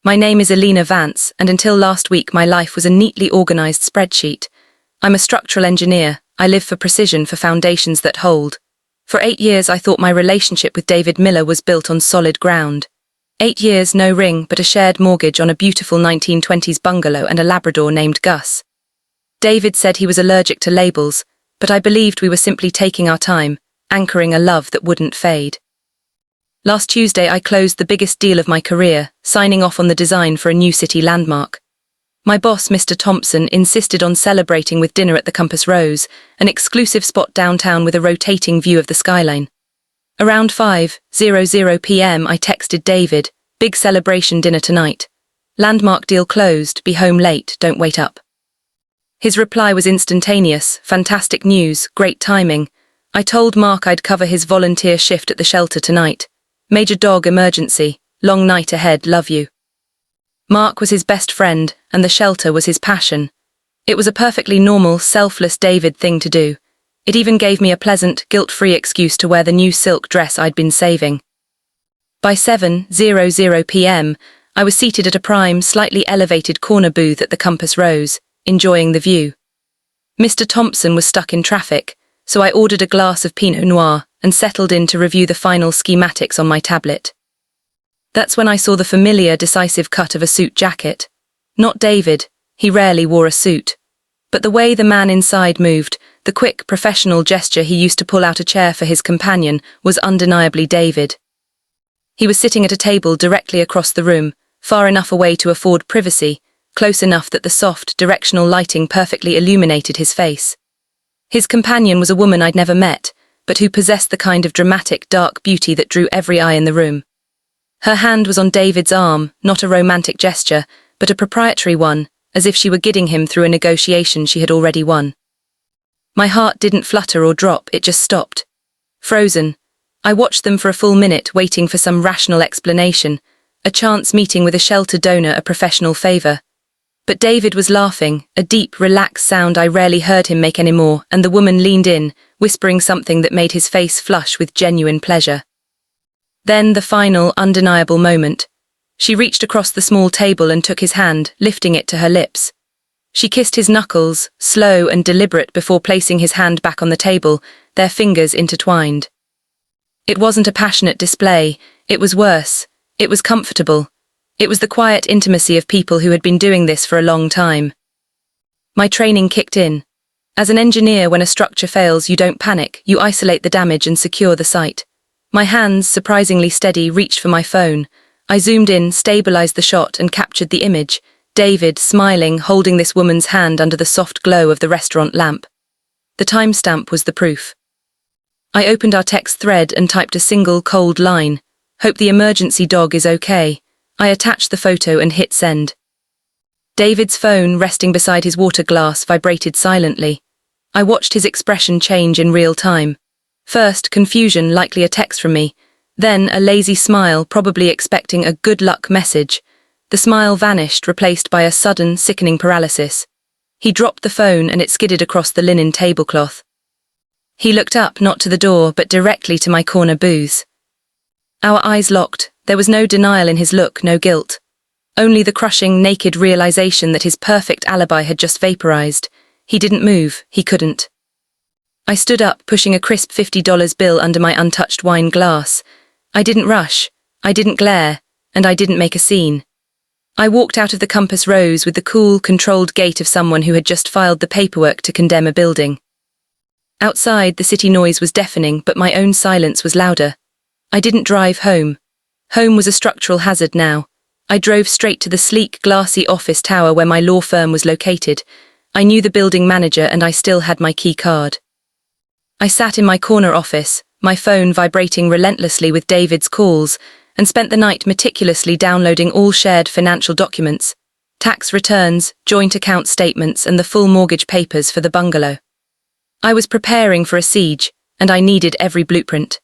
My name is Alina Vance, and until last week my life was a neatly organized spreadsheet. I'm a structural engineer. I live for precision, for foundations that hold. For 8 years I thought my relationship with David Miller was built on solid ground. 8 years, no ring, but a shared mortgage on a beautiful 1920s bungalow and a Labrador named Gus. David said he was allergic to labels, but I believed we were simply taking our time, anchoring a love that wouldn't fade. Last Tuesday I closed the biggest deal of my career, signing off on the design for a new city landmark. My boss, Mr. Thompson, insisted on celebrating with dinner at the Compass Rose, an exclusive spot downtown with a rotating view of the skyline. Around 5:00 p.m. I texted David, "Big celebration dinner tonight. Landmark deal closed, be home late, don't wait up." His reply was instantaneous, "Fantastic news, great timing. I told Mark I'd cover his volunteer shift at the shelter tonight. Major dog emergency, long night ahead, love you." Mark was his best friend, and the shelter was his passion. It was a perfectly normal, selfless David thing to do. It even gave me a pleasant, guilt-free excuse to wear the new silk dress I'd been saving. By 7:00 p.m., I was seated at a prime, slightly elevated corner booth at the Compass Rose, enjoying the view. Mr. Thompson was stuck in traffic, so I ordered a glass of Pinot Noir and settled in to review the final schematics on my tablet. That's when I saw the familiar, decisive cut of a suit jacket. Not David, he rarely wore a suit. But the way the man inside moved, the quick, professional gesture he used to pull out a chair for his companion, was undeniably David. He was sitting at a table directly across the room, far enough away to afford privacy, close enough that the soft, directional lighting perfectly illuminated his face. His companion was a woman I'd never met, but who possessed the kind of dramatic, dark beauty that drew every eye in the room. Her hand was on David's arm, not a romantic gesture, but a proprietary one, as if she were guiding him through a negotiation she had already won. My heart didn't flutter or drop, it just stopped. Frozen. I watched them for a full minute, waiting for some rational explanation, a chance meeting with a shelter donor, a professional favor. But David was laughing, a deep, relaxed sound I rarely heard him make anymore, and the woman leaned in, whispering something that made his face flush with genuine pleasure. Then the final, undeniable moment. She reached across the small table and took his hand, lifting it to her lips. She kissed his knuckles, slow and deliberate, before placing his hand back on the table, their fingers intertwined. It wasn't a passionate display, it was worse, it was comfortable. It was the quiet intimacy of people who had been doing this for a long time. My training kicked in. As an engineer, when a structure fails, you don't panic, you isolate the damage and secure the site. My hands, surprisingly steady, reached for my phone. I zoomed in, stabilized the shot, and captured the image. David, smiling, holding this woman's hand under the soft glow of the restaurant lamp. The timestamp was the proof. I opened our text thread and typed a single, cold line. "Hope the emergency dog is okay." I attached the photo and hit send. David's phone, resting beside his water glass, vibrated silently. I watched his expression change in real time. First, confusion, likely a text from me. Then, a lazy smile, probably expecting a good luck message. The smile vanished, replaced by a sudden, sickening paralysis. He dropped the phone and it skidded across the linen tablecloth. He looked up, not to the door, but directly to my corner booth. Our eyes locked. There was no denial in his look, no guilt. Only the crushing, naked realization that his perfect alibi had just vaporized. He didn't move, he couldn't. I stood up, pushing a crisp $50 bill under my untouched wine glass. I didn't rush, I didn't glare, and I didn't make a scene. I walked out of the Compass Rose with the cool, controlled gait of someone who had just filed the paperwork to condemn a building. Outside, the city noise was deafening, but my own silence was louder. I didn't drive home. Home was a structural hazard now. I drove straight to the sleek, glassy office tower where my law firm was located. I knew the building manager and I still had my key card. I sat in my corner office, my phone vibrating relentlessly with David's calls, and spent the night meticulously downloading all shared financial documents, tax returns, joint account statements, and the full mortgage papers for the bungalow. I was preparing for a siege, and I needed every blueprint.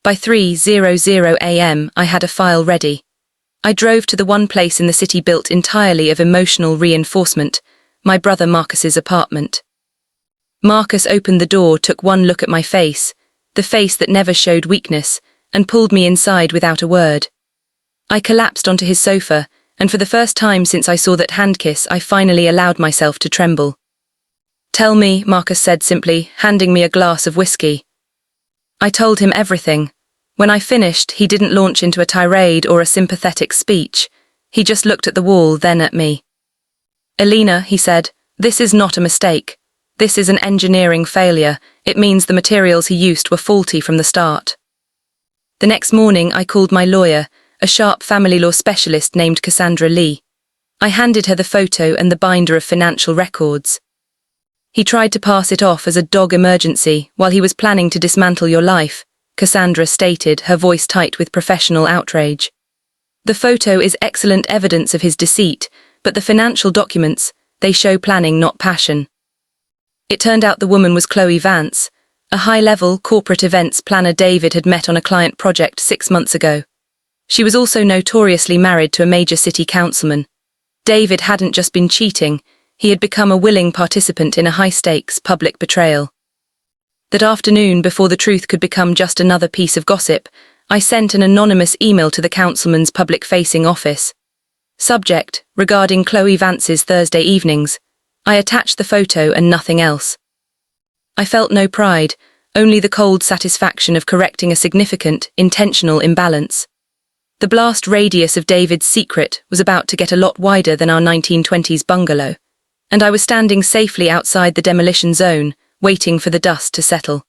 By 3:00 a.m., I had a file ready. I drove to the one place in the city built entirely of emotional reinforcement, my brother Marcus's apartment. Marcus opened the door, took one look at my face, the face that never showed weakness, and pulled me inside without a word. I collapsed onto his sofa, and for the first time since I saw that handkiss, I finally allowed myself to tremble. "Tell me," Marcus said simply, handing me a glass of whiskey. I told him everything. When I finished, he didn't launch into a tirade or a sympathetic speech. He just looked at the wall, then at me. "Elena," he said, "this is not a mistake. This is an engineering failure. It means the materials he used were faulty from the start." The next morning, I called my lawyer, a sharp family law specialist named Cassandra Lee. I handed her the photo and the binder of financial records. "He tried to pass it off as a dog emergency while he was planning to dismantle your life," Cassandra stated, her voice tight with professional outrage. "The photo is excellent evidence of his deceit, but the financial documents, they show planning, not passion." It turned out the woman was Chloe Vance, a high-level corporate events planner David had met on a client project 6 months ago. She was also notoriously married to a major city councilman. David hadn't just been cheating, he had become a willing participant in a high-stakes public betrayal. That afternoon, before the truth could become just another piece of gossip, I sent an anonymous email to the councilman's public-facing office. Subject: regarding Chloe Vance's Thursday evenings. I attached the photo and nothing else. I felt no pride, only the cold satisfaction of correcting a significant, intentional imbalance. The blast radius of David's secret was about to get a lot wider than our 1920s bungalow, and I was standing safely outside the demolition zone, waiting for the dust to settle.